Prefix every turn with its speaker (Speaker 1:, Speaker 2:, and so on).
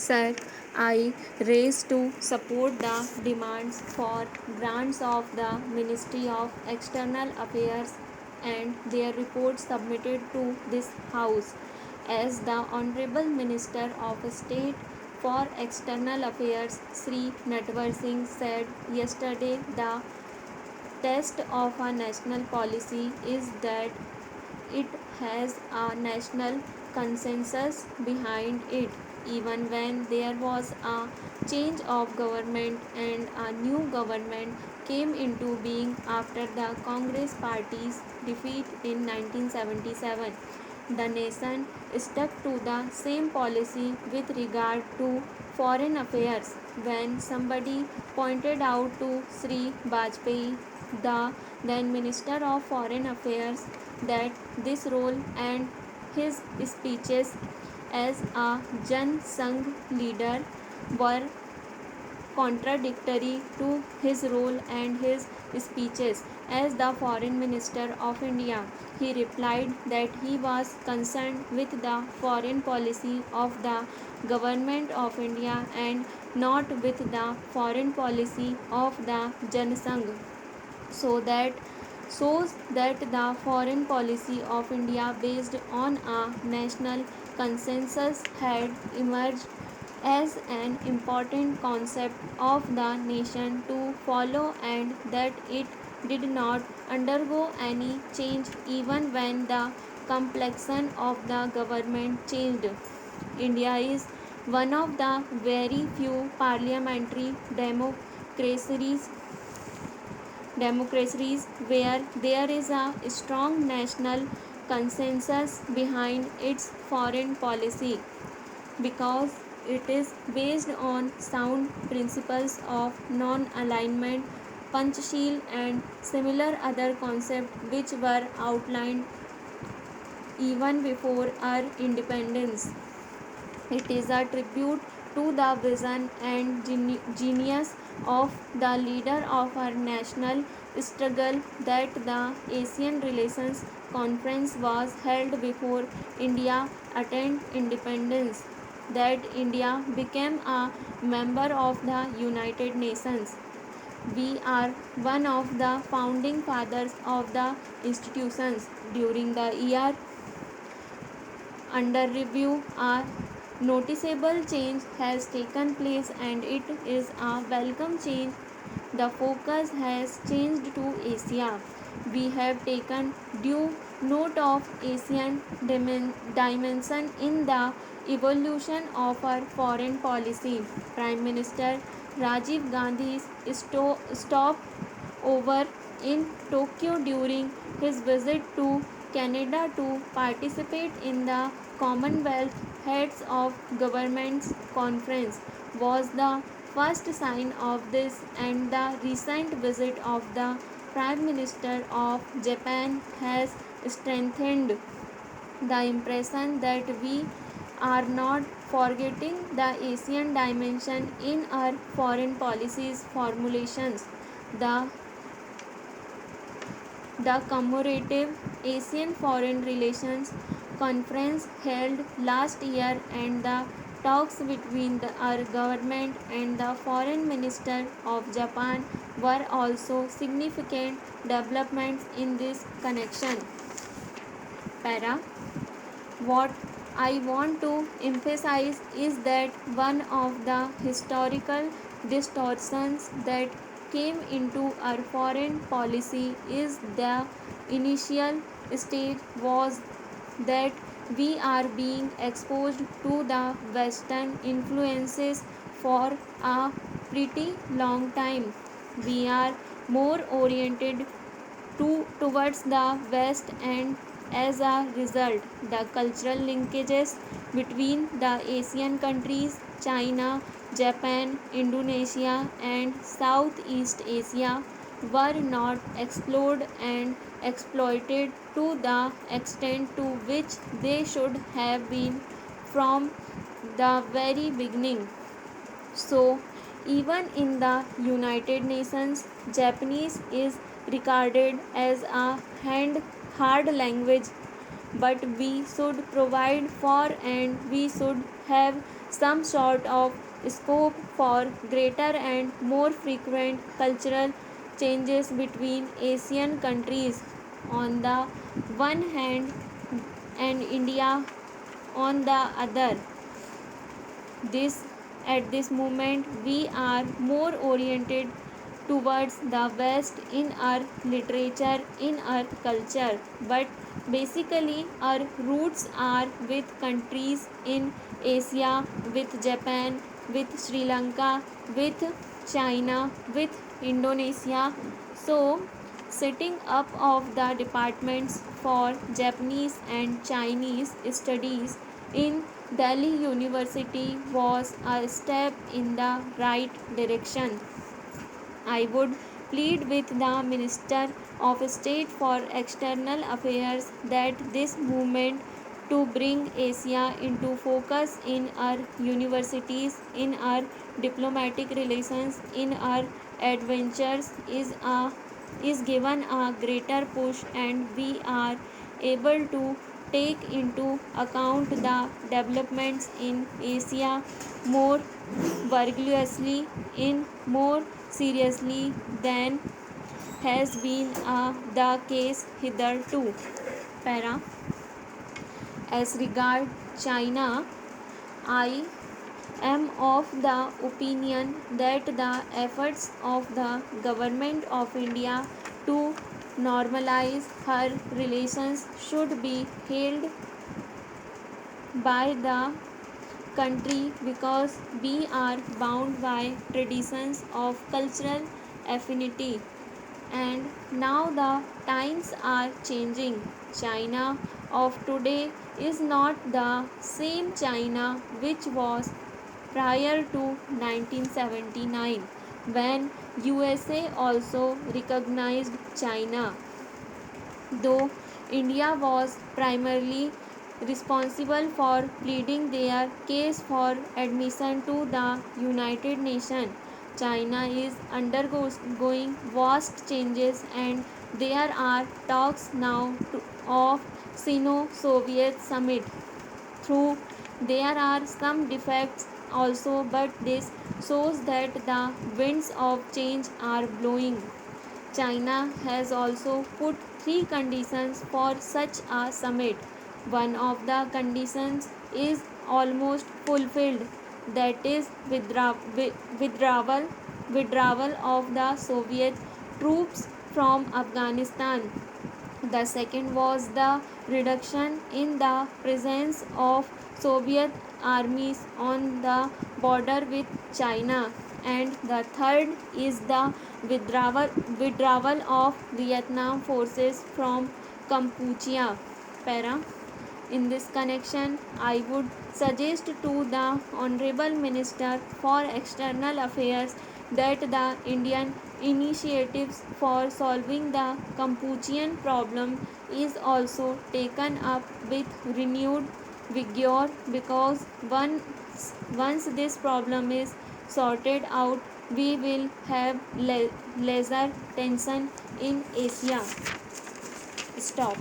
Speaker 1: Sir, I raised to support the demands for grants of the Ministry of External Affairs and their reports submitted to this House. As the Honorable Minister of State for External Affairs, Sri Natwar Singh, said yesterday, the test of a national policy is that it has a national consensus behind it. Even when there was a change of government and a new government came into being after the Congress Party's defeat in 1977, the nation stuck to the same policy with regard to foreign affairs. When somebody pointed out to Sri Vajpayee, the then Minister of Foreign Affairs, that this role and his speeches as a Jan Sangh leader were contradictory to his role and his speeches as the Foreign Minister of India. He replied that he was concerned with the foreign policy of the Government of India and not with the foreign policy of the Janasangh, so that shows that the foreign policy of India based on a national consensus had emerged as an important concept of the nation to follow, and that it did not undergo any change even when the complexion of the government changed. India is one of the very few parliamentary democracies where there is a strong national consensus behind its foreign policy, because it is based on sound principles of non-alignment, Panchsheel and similar other concepts which were outlined even before our independence. It is a tribute to the vision and genius of the leader of our national struggle that the Asian Relations Conference was held before India attained independence, that India became a member of the United Nations. We are one of the founding fathers of the institutions. During the year under review, a noticeable change has taken place and it is a welcome change. The focus has changed to Asia. We have taken due note of Asian dimension in the evolution of our foreign policy. Prime Minister Rajiv Gandhi's stop over in Tokyo during his visit to Canada to participate in the Commonwealth Heads of Governments Conference was the first sign of this, and the recent visit of the Prime Minister of Japan has strengthened the impression that we are not forgetting the Asian dimension in our foreign policies formulations. The the commemorative Asian Foreign Relations Conference held last year and the talks between our government and the Foreign Minister of Japan were also significant developments in this connection. Para. What I want to emphasize is that one of the historical distortions that came into our foreign policy is the initial stage was that we are being exposed to the Western influences for a pretty long time. We are more oriented towards the West, and as a result, the cultural linkages between the Asian countries, China, Japan, Indonesia, and Southeast Asia, were not explored and exploited to the extent to which they should have been from the very beginning. So, even in the United Nations, Japanese is regarded as a hard language, but we should provide for and we should have some sort of scope for greater and more frequent cultural changes between Asian countries on the one hand and India on the other. This at this moment we are more oriented towards the west in our literature, in our culture, but basically our roots are with countries in Asia, with Japan, with Sri Lanka, with China, with Indonesia. So setting up of the departments for Japanese and Chinese studies in Delhi University was a step in the right direction. I would plead with the Minister of State for External Affairs that this movement to bring Asia into focus in our universities, in our diplomatic relations, in our adventures is given a greater push, and we are able to take into account the developments in Asia more vigorously, in more seriously than has been the case hitherto. Para. As regard China, I am of the opinion that the efforts of the government of India to normalize her relations should be hailed by the country because we are bound by traditions of cultural affinity, and now the times are changing. China of today is not the same China which was prior to 1979 when USA also recognized China, though India was primarily responsible for pleading their case for admission to the United Nations. China is undergoing vast changes, and there are talks now of Sino-Soviet summit. Through there are some defects also, but this shows that the winds of change are blowing. China has also put three conditions for such a summit. One of the conditions is almost fulfilled, that is withdrawal of the Soviet troops from Afghanistan. The second was the reduction in the presence of Soviet armies on the border with China, and the third is the withdrawal of Vietnam forces from Kampuchea. Para. In this connection, I would suggest to the Honorable Minister for External Affairs that the Indian initiatives for solving the Kampuchean problem is also taken up with renewed vigor, because once this problem is sorted out, we will have lesser tension in Asia. Stop.